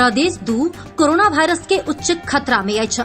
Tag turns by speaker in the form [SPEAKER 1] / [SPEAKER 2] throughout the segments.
[SPEAKER 1] प्रदेश 2 corona virus के उच्च खतरा में अछि।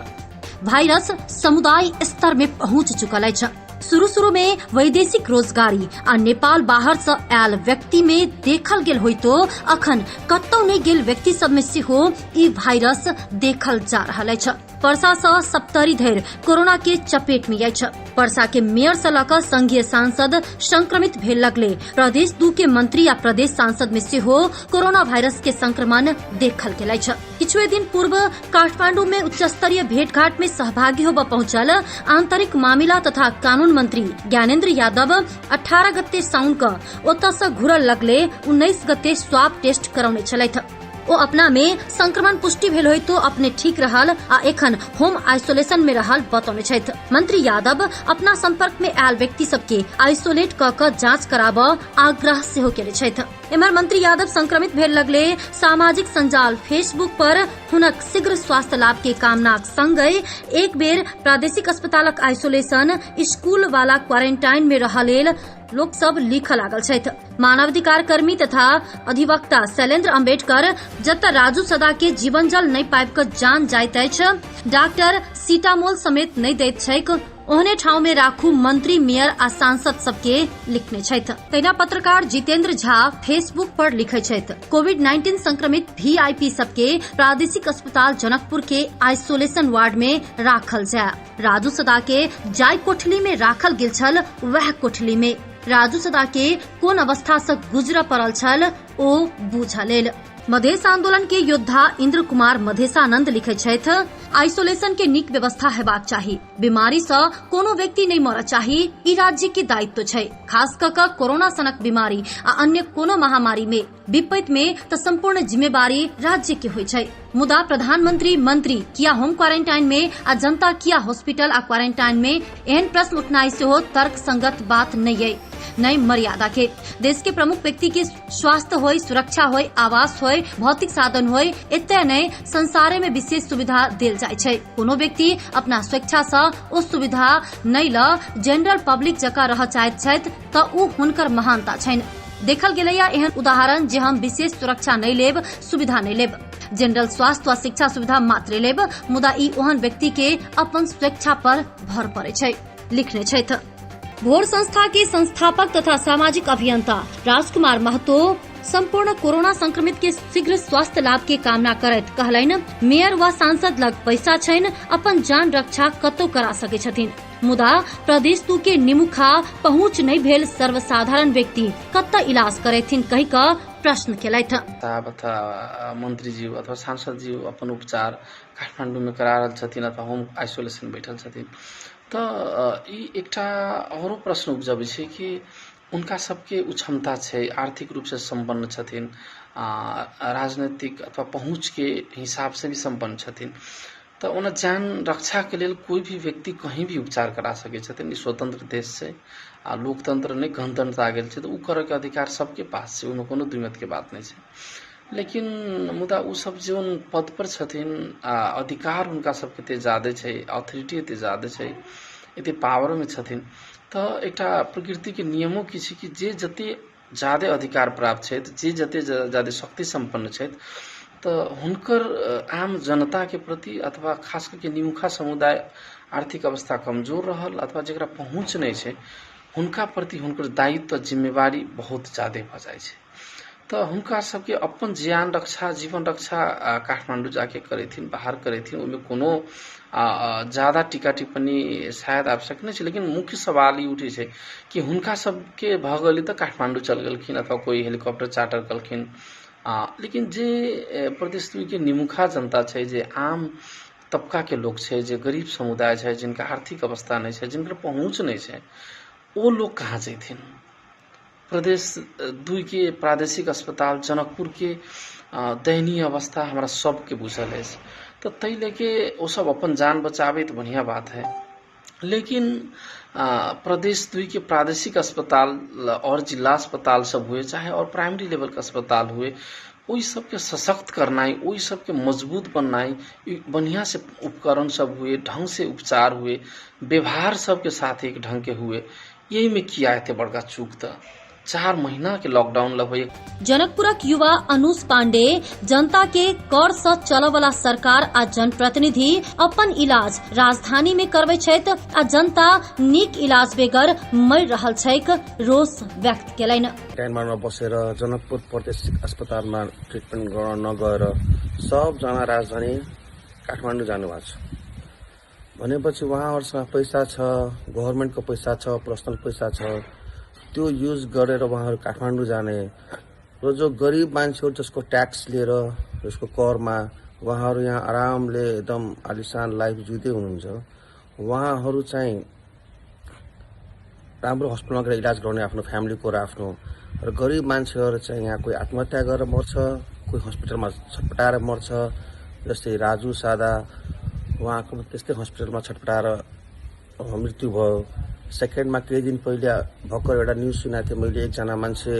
[SPEAKER 1] वायरस समुदाय स्तर में पहुंच चुकल अछि। शुरू में वैदेशिक रोजगारी आ नेपाल बाहर से आयल व्यक्ति में देखल गेल होइतो अखन कतौ नहीं गेल व्यक्ति सब में सेहो ई वायरस देखल जा रहल अछि। पर्सा से सप्तरी धरि कोरोना के चपेट में अछि। पर्सा के मेयर से लकर संघीय सांसद संक्रमित भेल लगले। प्रदेश 2 के मंत्री या प्रदेश सांसद में सेहो कोरोना वायरस के संक्रमण देखल गेल अछि। किछुए दिन पूर्व काठमांडू में उच्च स्तरीय भेंटघाट में सहभागी होबऽ पहुंचल आंतरिक मामिला तथा कानून मंत्री ज्ञानेन्द्र यादव 18 गते साउन क ओतऽ से घुरल लगले 19 गते स्वाब टेस्ट करौने छलथि। ओ अपना में संक्रमण पुष्टि भेल होय तो अपने ठीक रहल आ एखन होम आइसोलेशन में रहल बतौने छथि। मंत्री यादव अपना संपर्क में आयल व्यक्ति सबके आइसोलेट क के जांच कराबऽ आग्रह सेहो केने छथि। एम्हर मंत्री यादव संक्रमित भेल लगले सामाजिक संजाल फेसबुक पर हुनक शीघ्र स्वास्थ्य लाभ के कामनाक संगहि एक बेर प्रादेशिक अस्पतालक आइसोलेशन स्कूल वाला क्वारेंटाइन में रहल लेल लोक सब लिखऽ लागल छथि। मानवाधिकार कर्मी तथा अधिवक्ता शैलेंद्र अम्बेडकर जतऽ राजू सदा के जीवन जल नहीं पाबि कऽ जान जाइत अछि, डॉक्टर सीटामोल समेत नहीं दैत छैक, ओहने ठाव में राखू मंत्री मेयर आ सांसद सबके लिखने छथि। तहिना पत्रकार जितेंद्र झा फेसबुक पर लिखे छथि, कोविड-19 संक्रमित वीआईपी सबके प्रादेशिक अस्पताल जनकपुर के आइसोलेशन वार्ड में राखल जाय। राजू सदा के जाय कोठली में राखल गेल छल वह कोठली में राजू सदा के कोन अवस्था से गुजर पड़ल छल ओ बूझ लेल। मधेश आंदोलन के योद्धा इंद्र कुमार मधेशानंद लिखे छथि, आइसोलेशन के नीक व्यवस्था हेबाक चाही। बीमारी से कोनो व्यक्ति नहीं मरऽ चाही, ई राज्य के दायित्व छै। खास कऽ कऽ कोरोना सनक बीमारी आ अन्य कोनो महामारी में विपत्ति में त संपूर्ण जिम्मेवारी राज्य के होय छै। मुदा प्रधानमंत्री मंत्री किया होम क्वारेंटाइन में आ जनता किया हॉस्पिटल आ क्वारेंटाइन में, एहन प्रश्न उठनाई सेहो तर्क संगत बात नहीं है, नई मर्यादा के। देश के प्रमुख व्यक्ति के स्वास्थ्य होय, सुरक्षा होय, आवास होय, भौतिक साधन होय, एते नहीं संसारे में विशेष सुविधा देल जाय छै। कोनो व्यक्ति अपना स्वेच्छा से ओ सुविधा नहीं ल जनरल पब्लिक जकाँ रह चाहैत छथि त उ हुनकर महानता छनि। देखल गेलैया एहन उदाहरण जे हम विशेष सुरक्षा नहीं लेब, सुविधा नहीं लेब, जनरल स्वास्थ्य व शिक्षा सुविधा मात्र लेब, मुदा ई ओहन व्यक्ति के अपन स्वेच्छा पर भर पड़े छै, लिखने छथि। भोर संस्था के संस्थापक तथा सामाजिक अभियंता राजकुमार महतो संपूर्ण कोरोना संक्रमित के शीघ्र स्वास्थ्य लाभ के कामना करैत कहलनि, मेयर व सांसद लग पैसा छनि, अपन जान रक्षा कतौ करा सकै छथिन, मुदा प्रदेश 2 के निमुखा पहुंच नहीं भेल सर्वसाधारण व्यक्ति कतऽ इलाज करेथिन कहि कऽ प्रश्न केलथि।
[SPEAKER 2] अथवा मंत्री जी अथवा सांसद जी अपन उपचार काठमांडू में करा रहल छथिन अथवा होम आइसोलेशन बैठल छथिन, तऽ ई एकटा औरो प्रश्न उपजबै छै कि उनका सबके उ क्षमता छै, आर्थिक रूप से संपन्न छथिन, राजनीतिक अथवा पहुंच के हिसाब से भी संपन्न छथिन, तो उन्हें जान रक्षा के लिए कोई भी व्यक्ति कहीं भी उपचार करा सके छथिन। स्वतंत्र देश छै आ लोकतंत्र नहीं गणतंत्र आ गेल छै, तो उ करे के अधिकार सबके पास छै, उनमें कोनो दुमत के बात नहीं छै। लेकिन मुदा उ सब जो पद पर छथिन अधिकार उनका सबके ते ज्यादा छै, अथॉरिटी ते ज्यादा छै, एते पावर में छथिन, तो एकटा प्रकृति के नियमों की छै कि जे जते ज्यादा अधिकार प्राप्त छै, जे जते ज्यादा शक्ति संपन्न छै, तो हुनकर आम जनता के प्रति अथवा खास करके निमुखा समुदाय आर्थिक अवस्था कमजोर रहल अथवा जकरा पहुँच नहीं छै, हुनका प्रति हुनकर दायित्व जिम्मेवारी बहुत ज्यादा भ जाय छै। तो हुनका सबके अपन जान रक्षा जीवन रक्षा काठमांडू जाके करेथिन, बाहर करेथिन, ओहिमे कोनो ज्यादा टीका टिप्पणी शायद आवश्यक नहीं छै। लेकिन मुख्य सवाल ई उठे छै कि हुनका सबके भ गेलै तऽ काठमांडू चल गेलखिन अथवा कोई हेलीकॉप्टर चार्टर कलखिन, लेकिन जे प्रदेश 2 के निमुखा जनता छै, जे आम तबका के लोग छै, जे गरीब समुदाय छै, जिनका आर्थिक अवस्था नहीं छै, जिनकर पहुँच नहीं छै, वो लोग कहाँ जैथिन। प्रदेश 2 के प्रादेशिक अस्पताल जनकपुर के दयनीय अवस्था हमारा सबके बुझल है, तो तै लेके वो सब अपन जान बचावे तो बढ़िया बात है। लेकिन प्रदेश 2 के प्रादेशिक अस्पताल और जिला अस्पताल सब हुए, चाहे और प्राइमरी लेवल का अस्पताल हुए, वही सबके सशक्त करनाई, वही सबके मजबूत बननाई, बढ़िया से उपकरण सब हुए, ढंग से उपचार हुए, व्यवहार सबके साथ एक ढंग के हुए, यही में किया है बड़का चूक। 4 महीना के लॉकडाउन लगभग।
[SPEAKER 1] जनकपुरक युवा अनुज पाण्डे जनता के कर सँ चलवला सरकार आ जनप्रतिनिधि अपन इलाज राजधानी में करबै छथि आ जनता नीक इलाज बेगर मरि रहल छैक रोष व्यक्त केलैन।
[SPEAKER 3] क्यानमारमा बसेर जनकपुर प्रादेशिक अस्पतालमा ट्रिटमेन्ट गर्न नगएर सबजना राजधानी काठमाडौँ जानुभएको छ भनेपछि उहाँहरूसँग पैसा छ, गभर्मेन्टको पैसा छ, पर्सनल पैसा छ, त्यो युज गरेर उहाँहरू काठमाडौँ जाने र जो गरिब मान्छेहरू जसको ट्याक्स लिएर जसको करमा उहाँहरू यहाँ आरामले एकदम आलिशान लाइफ जिउँदै हुनुहुन्छ, उहाँहरू चाहिँ राम्रो हस्पिटलमा गएर इलाज गर्ने आफ्नो फ्यामिलीको र आफ्नो, र गरिब मान्छेहरू चाहिँ यहाँ कोही आत्महत्या गरेर मर्छ, कोही हस्पिटलमा छटपटाएर मर्छ। जस्तै राजु सादा उहाँको त्यस्तै हस्पिटलमा छटपटाएर मृत्यु भयो। सेकेन्डमा केही दिन पहिले भर्खर एउटा न्युज सुनेको थिएँ मैले, एकजना मान्छे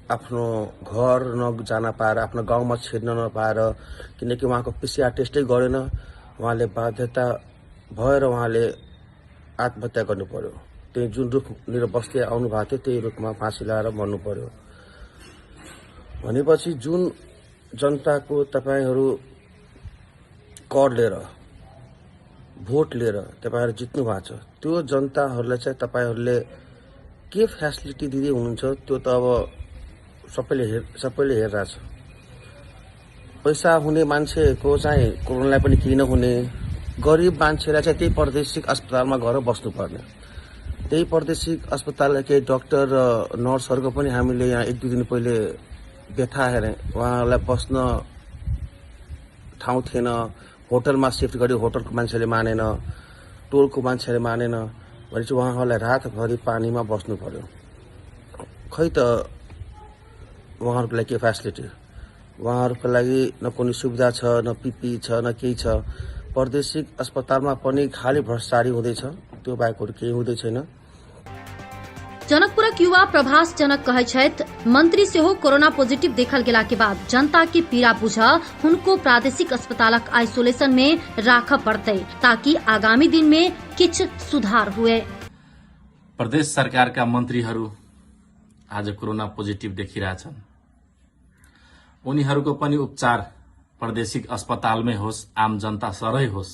[SPEAKER 3] आफ्नो घर नजान पाएर, आफ्नो गाउँमा छिर्न नपाएर, किनकि उहाँको PCR टेस्टै गरेन, उहाँले बाध्यता भएर उहाँले आत्महत्या गर्नु पर्यो। त्यही जुन रुखनिर बस्दै आउनु भएको थियो त्यही रुखमा फाँसी लगाएर मर्नु पर्यो। भनेपछि जुन जनताको तपाईहरू कर लिएर भोट लिएर तपाईहरू जित्नु भएको छ, त्यो जनताहरूलाई चाहिँ तपाईहरूले के फेसिलिटी दिँदै हुनुहुन्छ त्यो त अब सबैले हेरिरहेछ। पैसा हुने मान्छेको चाहिँ कोरोनालाई पनि किन हुने, गरिब मान्छेलाई चाहिँ त्यही प्रादेशिक अस्पतालमा गएर बस्नुपर्ने। त्यही प्रादेशिक अस्पतालका केही डाक्टर र नर्सहरूको पनि हामीले यहाँ 1-2 दिन पहिले व्यथा हेरेँ, उहाँहरूलाई बस्न ठाउँ थिएन, होटलमा शिफ्ट गरी होटलको मान्छेले मानेन, टोलको मान्छेले मानेन भनेपछि उहाँहरूलाई रातभरि पानीमा बस्नु पर्यो। खै त उहाँहरूको लागि के फेसिलिटी, उहाँहरूको लागि न कुनै सुविधा छ, न PPE छ, न केही छ। प्रादेशिक अस्पतालमा पनि खाली भ्रष्टाचारी हुँदैछ, त्यो बाहेक केही हुँदै छैन।
[SPEAKER 1] जनकपुरक युवा प्रभास जनक कहै छथि मंत्री सेहो कोरोना पॉजिटिव देखल गेला के बाद जनता के पीड़ा बुझ हुनको प्रादेशिक अस्पतालक आइसोलेशन में राख पड़तै ताकि आगामी दिन में किछ सुधार हुए।
[SPEAKER 4] प्रदेश सरकारका मन्त्रीहरू आज कोरोना पोजिटिभ देखिरहेछन्। उनीहरूको पनि उपचार प्रादेशिक अस्पतालमै होस्, आम जनता सरै होस्,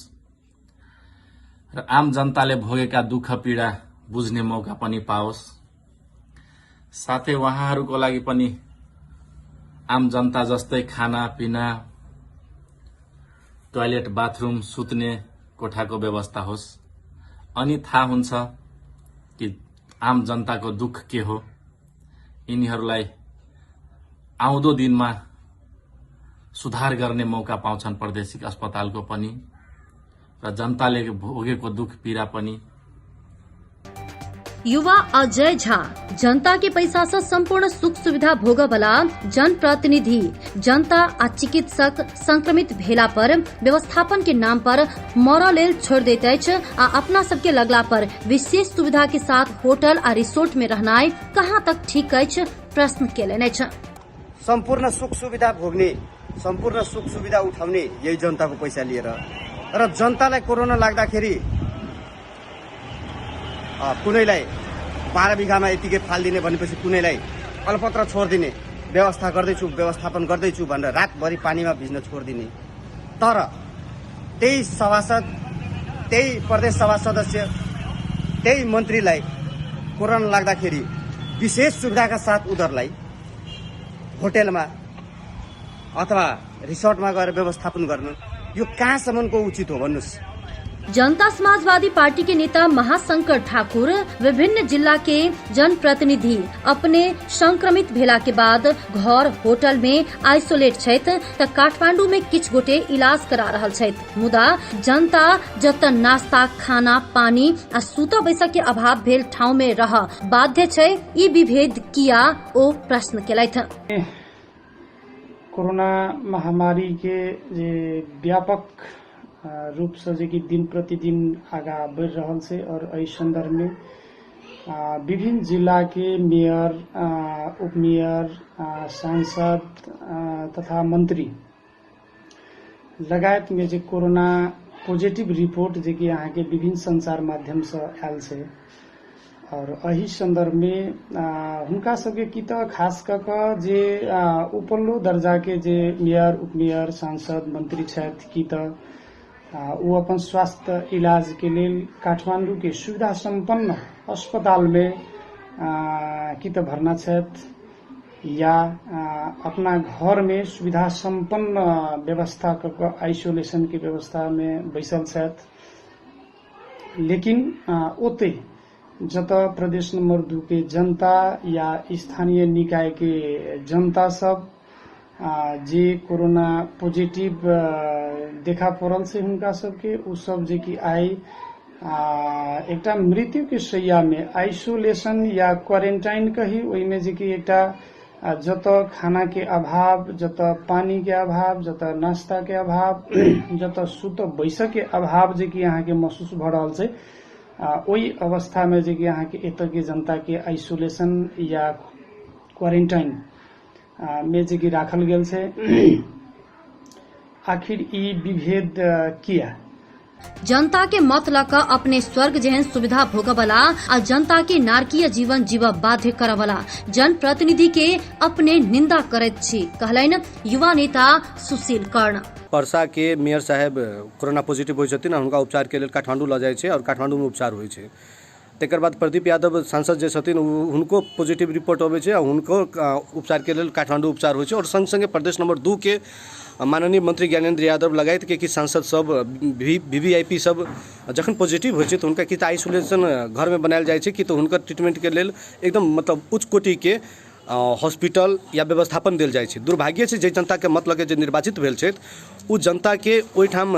[SPEAKER 4] र आम जनताले भोगेका दुःख पीडा बुझ्ने मौका पनि पाओस्। साथै उहाँहरूको लागि पनि आम जनता जस्तै खाना पिना, टोयलेट, बाथरूम, सुत्ने कोठाको व्यवस्था होस्। अनि थाहा हुन्छ कि आम जनताको दुःख के हो। यिनीहरूलाई आउँदो दिनमा सुधार गर्ने मौका पाउँछन् प्रादेशिक अस्पतालको पनि, र जनताले भोगेको दुःख पीडा पनि।
[SPEAKER 1] युवा अजय झा जनता के पैसा से संपूर्ण सुख सुविधा भोगवला जनप्रतिनिधि, जनता आ चिकित्सक संक्रमित भेला पर व्यवस्थापन के नाम पर मरऽ लेल छोड़ दैत अछि आ अपना सबके लगला पर विशेष सुविधा के साथ होटल आ रिसोर्ट में रहनाइ कहाँ तक ठीक अछि, प्रश्न केलनि अछि।
[SPEAKER 5] सम्पूर्ण सुख सुविधा भोग्ने, सम्पूर्ण सुख सुविधा उठाउने यही जनताको पैसा लिएर, र जनतालाई कोरोना लाग्दाखेरि कुनैलाई 12 बिघामा यतिकै फालिदिने भनेपछि कुनैलाई अलपत्र छोडिदिने, व्यवस्थापन गर्दैछु भनेर रातभरि पानीमा भिज्न छोडिदिने। तर त्यही सभासद, त्यही प्रदेश सभा सदस्य, त्यही मन्त्रीलाई कोरोना लाग्दाखेरि विशेष सुविधाका साथ उनीहरूलाई होटलमा अथवा रिसोर्टमा गएर व्यवस्थापन गर्नु, यो कहाँसम्मको उचित हो भन्नुस्।
[SPEAKER 1] जनता समाजवादी पार्टी के नेता महाशंकर ठाकुर विभिन्न जिला के जनप्रतिनिधि अपने संक्रमित भेला के बाद घर होटल में आइसोलेट छथि त काठमांडू में किछ गोटे इलाज करा रहल छथि, मुदा जनता जतऽ नास्ता, खाना, पानी आ सुतऽ बैसऽ के अभाव भेल ठाउँ में रह बाध्य छै, ई विभेद किया ओ प्रश्न केलथि।
[SPEAKER 6] कोरोना महामारी के जे व्यापक रूप से जे कि दिन प्रतिदिन आगा बढ़ रहा है, और एहि संदर्भ में विभिन्न जिला के मेयर, उप मेयर, सांसद तथा मंत्री लगायत में जे कोरोना पॉजिटिव रिपोर्ट जे कि यहाँ के विभिन्न संचार माध्यम से आयल है, और एही संदर्भ में हुनका सबके की त खास क क जे उपल्लो दर्जा के जे मेयर, उपमेयर, सांसद, मंत्री छथि की त वो अपन स्वास्थ्य इलाज के लिए काठमांडू के सुविधा संपन्न अस्पताल में की त भर्ना छथि या अपना घर में सुविधा संपन्न व्यवस्था क आइसोलेशन के व्यवस्था में बैसल छथि। लेकिन ओते जत प्रदेश नंबर 2 के जनता या स्थानीय निकाय के जनता सब जे कोरोना पॉजिटिव देखा पड़ल से हुनका सबके उ सब जे कि आई एकटा मृत्यु के शैया में आइसोलेशन या क्वारेंटाइन कही ओहि में जे कि एकटा जत खाना के अभाव, जत पानी के अभाव, जत नाश्ता के अभाव, जत सुत बैस के अभाव जे कि यहाँ के महसूस भ रहल छै, ओहि अवस्था में जे कि यहाँ के एत के जनता के आइसोलेशन या क्वारेंटाइन में जे कि राखल गेल छै। आखिर ई विभेद किया?
[SPEAKER 1] जनता के मत लक अपने स्वर्ग जेहन सुविधा भोगवला आ जनता के नारकीय जीवन जीव बाध्य करवला जनप्रतिनिधि के अपने निंदा करैत छी, कहलैन युवा नेता सुशील कर्ण।
[SPEAKER 7] पर्सा के मेयर साहेब कोरोना पॉजिटिव होइ छथिन, हुनका उपचार के लेल काठमांडू ल जाइ छै और काठमांडू में उपचार होइ छै। तकर बाद प्रदीप यादव सांसद जे छथिन हुनको पॉजिटिव रिपोर्ट अबै छै और हुनको उपचार के लेल काठमांडू उपचार होइ छै। और संग संगे प्रदेश नंबर 2 के माननीय मंत्री ज्ञानेन्द्र यादव लगायत के सांसद सब वीवीआईपी सब जखन पॉजिटिव होइ छै तो हुनका कि त आइसोलेशन घर में बनायल जाइ छै कि तो हुनकर ट्रीटमेंट के लेल एकदम मतलब उच्च कोटि के हॉस्पिटल या व्यवस्थापन देल जाइ छै। दुर्भाग्य छै जे जनता के मत लगे जे निर्वाचित भेल छै उ जनता के ओहिठाम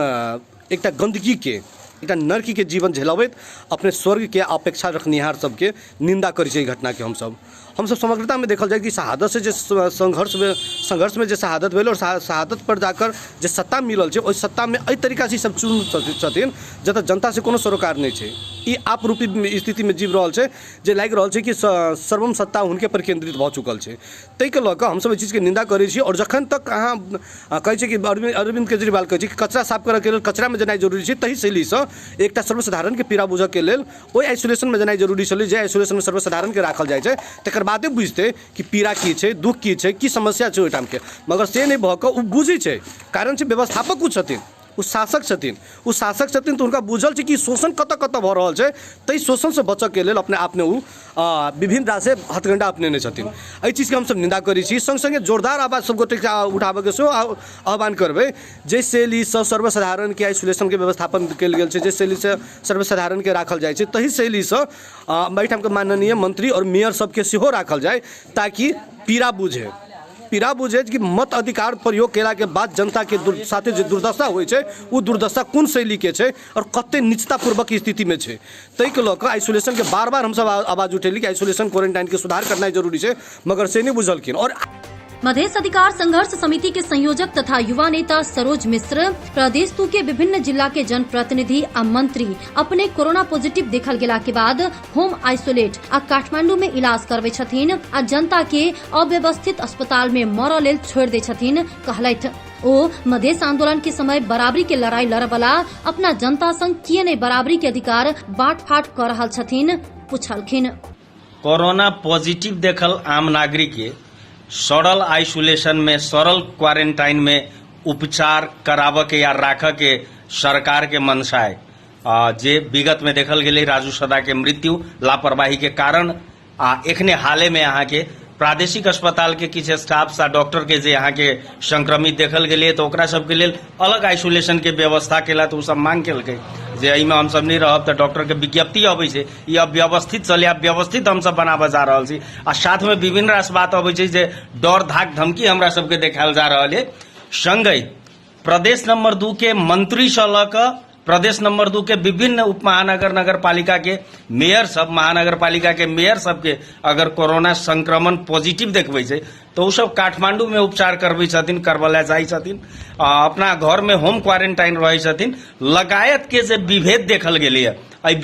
[SPEAKER 7] एकटा गंदगी के एकटा नरकी के जीवन झेलबैत अपने स्वर्ग के अपेक्षा रखनिहार सबके निंदा करै छै। घटना के हम सब समग्रता में देखल जाए कि शहादत से जे संघर्ष में जे शहादत भेल और शहादत पर जाकर जे सत्ता मिलल छै ओहि सत्ता में एहि तरीका से सब चुन छथिन जत जनता से कोनो सरोकार नहीं छै। ई आप रूपी स्थिति में जीव रहल छै जे लागि रहल छै कि सर्वम सत्ता हुनके पर केंद्रित भ चुकल छै। तै के लऽ कऽ हम सब ई चीज के निंदा करै छी। और जखन तक अहाँ कहै छै कि अरविंद केजरीवाल कहै छै कि कचरा साफ करऽ के लेल कचरा में जेनाइ जरूरी छै, तही शैली से एकटा सर्वसाधारण के पीड़ा बुझऽ के लेल ओहि आइसोलेशन में जेनाइ जरूरी छलै जे आइसोलेशन में सर्वसाधारण के राखल जाइ छै। तकर बादे बुझते कि पीड़ा की छै, दुख की छै, की समस्या छै ओहिठाम के, मगर से नहीं भऽ कऽ उ बुझै छै। कारण छै व्यवस्थापक उ छथिन, उ शासक छथिन तो उनका बुझल छै कि शोषण कतऽ कतऽ भऽ रहल छै। तै शोषण से बचऽ के लेल अपने आप में उ विभिन्न राह से हथकंडा अपनेने छथिन। एहि चीज के हम सब निंदा करै छी। संग संगे जोरदार आवाज सब गोटे उठाबऽ के सेहो आह्वान करबै जे शैली से सर्वसाधारण के आइसोलेशन के व्यवस्थापन कयल गेल छै, जे शैली से सर्वसाधारण के राखल जाइ छै, तही शैली से एहिठाम के माननीय मंत्री और मेयर सबके सेहो राखल जाय ताकि पीड़ा बुझे कि मत अधिकार प्रयोग केला के बाद जनता के साथे जे दुर्दशा होइ छै उ दुर्दशा कोन शैली के छै और कते निचतापूर्वक स्थिति में छै। तै के लऽ कऽ आइसोलेशन के बार बार हम सब आवाज उठेली कि आइसोलेशन क्वारंटाइन के सुधार करना जरूरी छै, मगर से नहीं बुझलखिन। और
[SPEAKER 1] मधेश अधिकार संघर्ष समिति के संयोजक तथा युवा नेता सरोज मिश्र प्रदेश 2 के विभिन्न जिला के जनप्रतिनिधि आ मंत्री अपने कोरोना पॉजिटिव देखल गेला के बाद होम आइसोलेट आ काठमांडू में इलाज करवे छथिन आ जनता के अव्यवस्थित अस्पताल में मरऽ लेल छोड़ दे छथिन, कहलथि। ओ मधेश आंदोलन के समय बराबरी के लड़ाई लड़बला अपना जनता संग किए नहीं बराबरी के अधिकार बाट फाट कर रहल छथिन, पूछलखिन।
[SPEAKER 8] कोरोना पॉजिटिव देखल आम नागरिक के सरल आइसोलेशन में, सरल क्वारंटाइन में उपचार कराबऽ के या राखऽ के सरकार के मंशा है। जे विगत में देखल गेलै राजू सदा के मृत्यु लापरवाही के कारण एखने हाले में अहाँ के प्रादेशिक अस्पताल के किछु स्टाफ सा डॉक्टर के जे यहाँ के संक्रमित देखल गेलै तो ओकरा सबके लेल अलग आइसोलेशन के व्यवस्था केला तो सब मांग केलकै जे एहिमे हम सब नहीं रहब तो डॉक्टर के विज्ञप्ति अबै छै ई अव्यवस्थित चले, व्यवस्थित हम सब बनाबऽ जा रहल छी। आ साथ में विभिन्न रास बात अबै छै जे डर धाक धमकी हमरा सबके देखायल जा रहल है। संगहि प्रदेश नंबर 2 के मंत्री से लऽ कऽ प्रदेश नंबर 2 के विभिन्न उप महानगर नगर पालिका के मेयर सब, महानगर पालिका के मेयर सबके अगर कोरोना संक्रमण पॉजिटिव देखबै छै तो सब काठमांडू में उपचार करबै छथिन, करवला जाइ छथिन, अपना घर में होम क्वारंटाइन रहै छथिन। लगायत के जे विभेद देखल गेलै है, एहि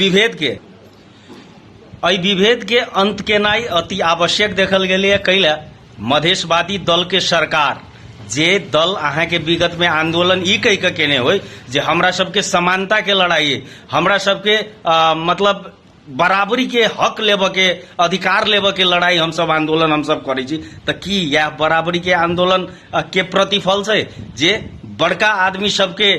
[SPEAKER 8] विभेद के अंत केनाइ अति आवश्यक देखल गेलै है। कैला मधेशवादी दल के सरकार जे दल अहाँ के विगत में आंदोलन ई कह के केने होय जे हमरा सबके समानता के लड़ाई है, हमरा सबके मतलब बराबरी के हक लेबे के अधिकार लेबे के लड़ाई हम सब आंदोलन हम सब करै छी त की यह बराबरी के आंदोलन के प्रतिफल छै जे बड़का आदमी सबके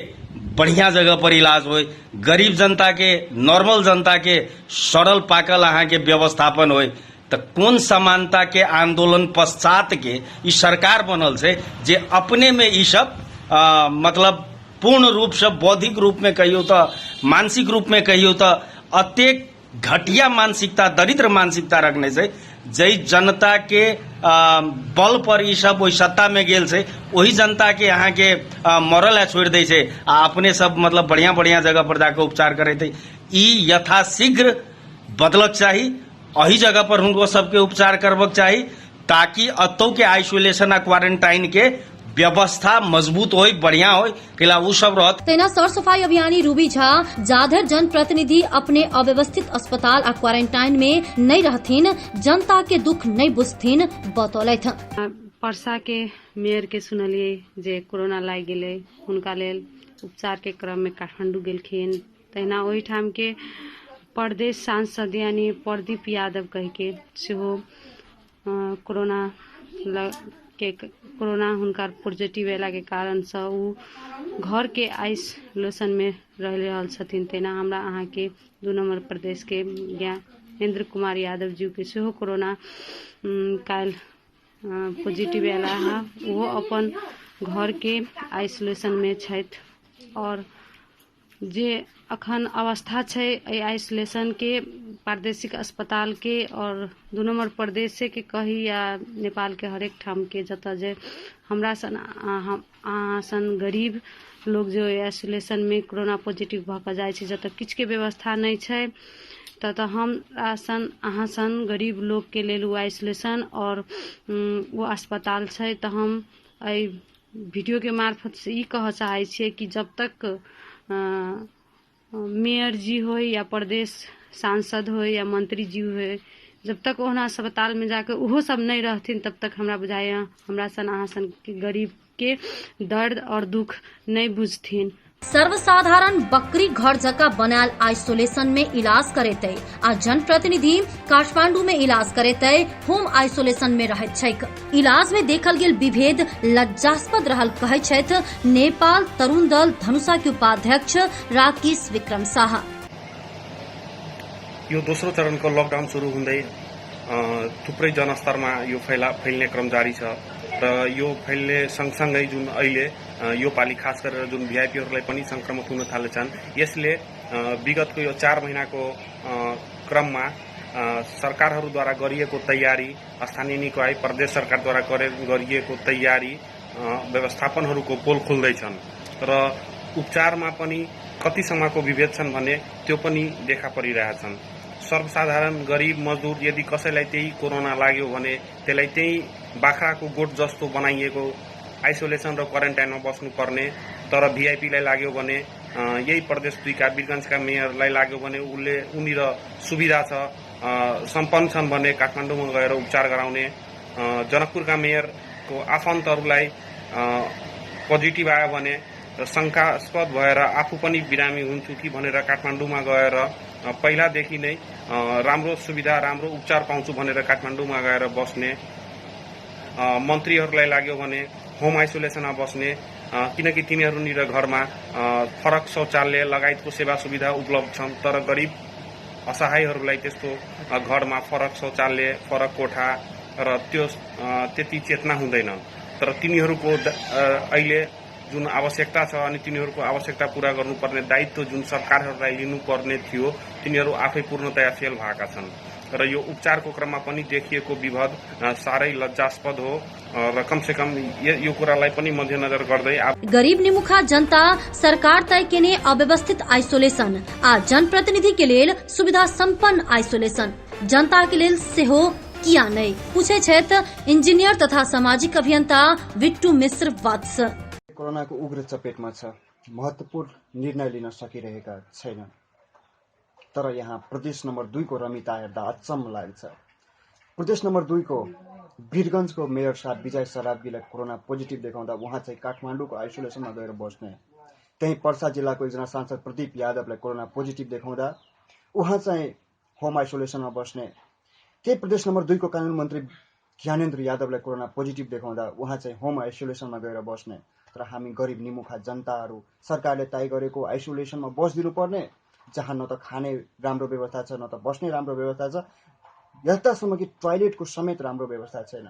[SPEAKER 8] बढ़िया जगह पर इलाज होय, गरीब जनता के नॉर्मल जनता के सरल पाकल अहाँ के व्यवस्थापन होय त कोन समानता के आंदोलन पश्चात के ई सरकार बनल छै जे अपने में ई सब मतलब पूर्ण रूप से बौद्धिक रूप में कहियो तो मानसिक रूप में कहियो तो अतेक घटिया मानसिकता दरिद्र मानसिकता रखने से जय जनता के बल पर ई सब ओहि सत्ता में गेल छै वही जनता के यहाँ के मरल है छोड़ दे छै आ अपने सब मतलब बढ़िया बढ़िया जगह पर जाकर उपचार करे थे। ई यथाशीघ्र बदलक चाही, अही जगह पर उनको सबके उपचार करबक चाही ताकि अतौ के आइसोलेशन आ क्वारंटाइन के व्यवस्था मजबूत हो बढ़िया हो किला उ सब रहत।
[SPEAKER 1] तेना सर सफाई अभियानी रूबी झा जाधर जनप्रतिनिधि अपने अव्यवस्थित अस्पताल आ क्वारंटाइन में नहीं रहथिन, जनता के दुख नहीं बुझथिन बतौलैथ।
[SPEAKER 9] परसा के मेयर के सुनलिए जे कोरोना लाग गेलै, हुनका लेल उपचार के क्रम में काठमांडू गेलखिन। तहिना ओहि ठाम के प्रदेश सांसद यानी प्रदीप यादव कह के सेहो कोरोना हुनकर पॉजिटिव भेला के कारण से उ घर के आइसोलेशन में रह रहल छथिन। तेना हमरा अहाँ के 2 नंबर प्रदेश के ज्ञानेंद्र कुमार यादव जी के सेहो कोरोना काल पॉजिटिव भेला है, वो अपन घर के आइसोलेशन में छथि और जे अखन अवस्था छै आइसोलेशन के प्रादेशिक अस्पताल के और 2 नंबर प्रदेश के कही या नेपाल के हरेक ठाम के जतऽ जे हमरा सन गरीब लोग जो आइसोलेशन में कोरोना पॉजिटिव भऽ कऽ जाइ छै, जतऽ किछ के व्यवस्था नहीं छै ततऽ हमरा सन अहाँ सन गरीब लोग के लेल आइसोलेशन और वो अस्पताल छै। तऽ हम एहि वीडियो के मार्फत से ई कहऽ चाहै छियै कि जब तक मेयर जी हो या प्रदेश सांसद हो या मंत्री जी हो, जब तक ओहना अस्पताल में जाकर उहो सब नहीं रहथिन तब तक हमरा बुझाय हमरा सन अहाँ सन के गरीब के दर्द और दुख नहीं बुझथिन।
[SPEAKER 1] सर्वसाधारण बकरी घर जका बनायल आइसोलेशन में इलाज करेतै आ जनप्रतिनिधि काठमांडू में इलाज करेतै होम आइसोलेशन में रहैत छैक। इलाज में देखल गेल विभेद लज्जास्पद रहल कहै छथि नेपाल तरुण दल धनुषा के उपाध्यक्ष राकेश विक्रम शाह।
[SPEAKER 10] यो दोस्रो चरणको लकडाउन सुरु हुँदै थुप्रै जनस्तरमा यो फैल्ने क्रम जारी छ र यो फैल्ने सँगसँगै जुन अहिले यो पालि खास गरेर जुन भिआइपीहरूलाई पनि संक्रमित हुन थालेछन्, यसले विगतको यो 4 महिनाको क्रममा सरकारहरूद्वारा गरिएको तयारी, स्थानीय निकाय प्रदेश सरकारद्वारा गरिएको तयारी व्यवस्थापनहरूको पोल खोल्दैछन् र उपचारमा पनि कतिसम्मको विभेद छन् भने त्यो पनि देखा परिरहेछन्। सर्वसाधारण गरीब मजदूर यदि कसैलाई त्यही कोरोना लाग्यो भने त्यसलाई त्यही बाख्राको गोठ जस्तो बनाइएको आइसोलेसन र क्वारेन्टाइनमा बस्नुपर्ने, तर भिआइपीलाई लाग्यो भने यही प्रदेश 2 का वीरगञ्जका मेयरलाई लाग्यो भने उनी र सुविधा छ, सम्पन्न छन् भने काठमाडौँमा गएर उपचार गराउने, जनकपुरका मेयरको आफन्तहरूलाई पोजिटिभ आयो भने शंकास्पद भएर आफू पनि बिरामी हुन्छु कि भनेर काठमाडौँमा गएर पहिलादेखि नै राम्रो सुविधा राम्रो उपचार पाउँछु भनेर काठमाडौँमा गएर बस्ने, मन्त्रीहरूलाई लाग्यो भने होम आइसोलेसनमा बस्ने, किनकि तिनीहरूनिर घरमा फरक शौचालय लगायतको सेवा सुविधा उपलब्ध छन्, तर गरीब असहायहरूलाई त्यस्तो घरमा फरक शौचालय फरक कोठा र त्यो त्यति चेतना हुँदैन। तर तिनीहरूको अहिले जुन आवश्यकता छ अनि तिनीहरूको आवश्यकता पूरा गर्नुपर्ने दायित्व जुन सरकारहरूलाई लिनुपर्ने थियो तिनीहरू आफै पूर्णतया फेल भएका छन् र यो उपचारको क्रममा पनि देखिएको विभेद साह्रै लज्जास्पद हो र कमसेकम यो कुरालाई पनि मध्यनजर गर्दै
[SPEAKER 1] गरीब निमुखा जनता सरकार तय केने अव्यवस्थित आइसोलेशन आ जनप्रतिनिधि के लेल सुविधा संपन्न आइसोलेशन जनता के लेल सेहो किया नहीं पूछे छथि इंजीनियर तथा सामाजिक अभियंता विट्टू मिश्र वत्स।
[SPEAKER 5] कोरोनाको उग्र चपेटमा छ, महत्वपूर्ण निर्णय लिन सकिरहेका छैन, तर यहाँ प्रदेश नम्बर 2 को रमिता हेर्दा अचम्म लाग्छ। प्रदेश नम्बर 2 को वीरगञ्जको मेयर साहब विजय सराबगीलाई कोरोना पोजिटिभ देखाउँदा उहाँ चाहिँ काठमाडौँको आइसोलेसनमा गएर बस्ने, त्यही पर्सा जिल्लाको एकजना सांसद प्रदीप यादवलाई कोरोना पोजिटिभ देखाउँदा उहाँ चाहिँ होम आइसोलेसनमा बस्ने। त्यही प्रदेश नम्बर 2 को कानुन मन्त्री ज्ञानेन्द्र यादवलाई कोरोना पोजिटिभ देखाउँदा उहाँ चाहिँ होम आइसोलेसनमा गएर बस्ने। तर हामी गरिब निमुखा जनताहरू सरकारले तय गरेको आइसोलेसनमा बस्दिनु पर्ने, जहाँ न त खाने राम्रो व्यवस्था छ, न त बस्ने राम्रो व्यवस्था छ, यतासम्म कि टोयलेटको समेत राम्रो व्यवस्था छैन।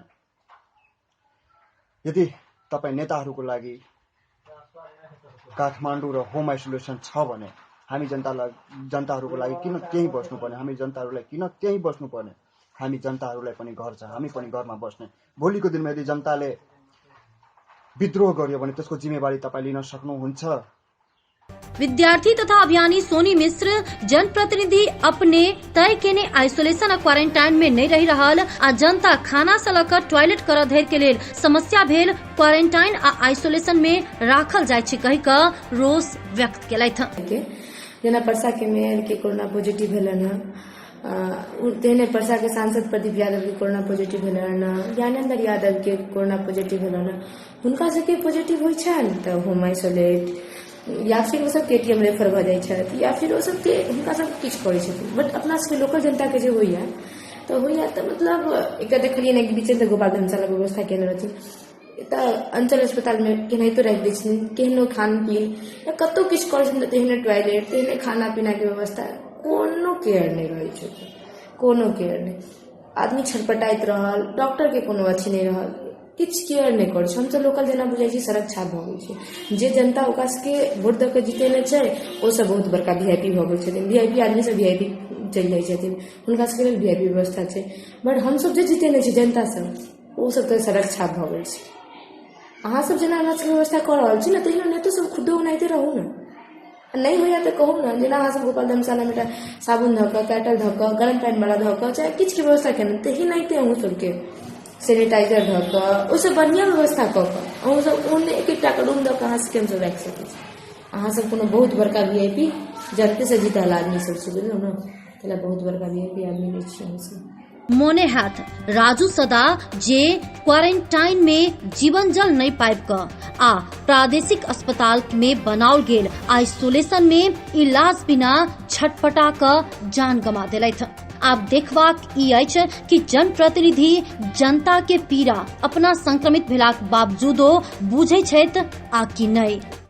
[SPEAKER 5] यदि तपाईँ नेताहरूको लागि काठमाडौँ र होम आइसोलेसन छ भने हामी जनताहरूको लागि किन त्यहीँ बस्नुपर्ने, हामी जनताहरूलाई किन त्यहीँ बस्नुपर्ने? हामी जनताहरूलाई पनि घर छ, हामी पनि घरमा बस्ने। भोलिको दिनमा यदि जनताले विद्रोह गर्यो भने त्यसको जिम्मेवारी तपाईँ लिन सक्नुहुन्छ?
[SPEAKER 1] विद्यार्थी तथा अभियानी सोनी मिश्र जनप्रतिनिधि अपने तय केने आइसोलेशन आ क्वारेंटाइन में नहीं रही रहल आ जनता खाना से लकर टॉयलेट कर धर के लेल समस्या भेल क्वारेंटाइन आ आइसोलेशन में राखल जाय छै कहि क रोष व्यक्त केलथि।
[SPEAKER 11] जेना परसा के मेयर के कोरोना पॉजिटिव भेलन है, तेहने परसा के सांसद प्रदीप यादव के कोरोना पॉजिटिव भेलन है, ज्ञानेन्द्र यादव के कोरोना पॉजिटिव भेलन है। हुनका सबके पॉजिटिव होइ छन त होम आइसोलेट या फिर वो सब केटीएम रेफर भ जाय छथि या फिर वो सब के हुनका सब किछ करै छथिन। बट अपना सबके लोकल जनता के जे होइया त मतलब एक देखलिए ने बीच में गोपाल धर्मशाला व्यवस्था केने रहथिन त अंचल अस्पताल में केनाहितो राखि दै छथिन, केहनो खान पीन या कतौ किछ करै छथिन तेहने टॉयलेट तेहने खाना पीना के व्यवस्था कोनो केयर नहीं रहै छै, कोनो केयर नहीं। आदमी छटपटाइत रहल, डॉक्टर के कोनो अथी नहीं रहल, किछ केयर नहीं करै छै। हम सब लोकल जेना बुझाइ छै सड़क छाप भ गेल छै। जे जनता ओकरा सबके वोट द के जितेने छै ओ सब बहुत बड़का वीआईपी भ गेल छथिन। वीआईपी आदमी सब वीआईपी चलि जाइ छथिन, हुनका सबके लेल वीआईपी व्यवस्था छै। बट हम सब जे जितेने छै जनता सब ओ सब त सड़क छाप भ गेल छै। अहाँ सब जेना हमरा सबके व्यवस्था कऽ रहल छी ने तहिना नहीं तो सब खुदो ओनाहिते रहू ने, नहीं होइया तो कहू ने। जेना अहाँ सब गोपाल धर्मशाला में साबुन धऽ कऽ कैटल धऽ कऽ गरम पानि वाला धऽ कऽ चाहे किछ के व्यवस्था केना तेनाहिते अहूँ सबके सैनिटाइजर धऽ कऽ ओहिसँ बढ़िया व्यवस्था कऽ कऽ अहूँ सब ओने एक एकटा के रूम दऽ कऽ अहाँ सबके हमसब राखि सकै छी। अहाँ सब कोनो बहुत बड़का वीआईपी जनते से जीतल आदमी सब छी, बुझलहुँ ने, तैला बहुत बड़का वीआईपी आदमी नहीं छी हम सब।
[SPEAKER 1] मोने हाथ राजू सदा जे क्वारेंटाइन में जीवन जल नहीं पाइब क आ प्रादेशिक अस्पताल में बनाओल गेल आइसोलेशन में इलाज बिना छटपटा क जान गमा देलथि। आब देखबाक ई अछि कि जनप्रतिनिधि जनता के पीड़ा अपना संक्रमित भेलाक बावजूदो बुझै छथि आ कि नहि।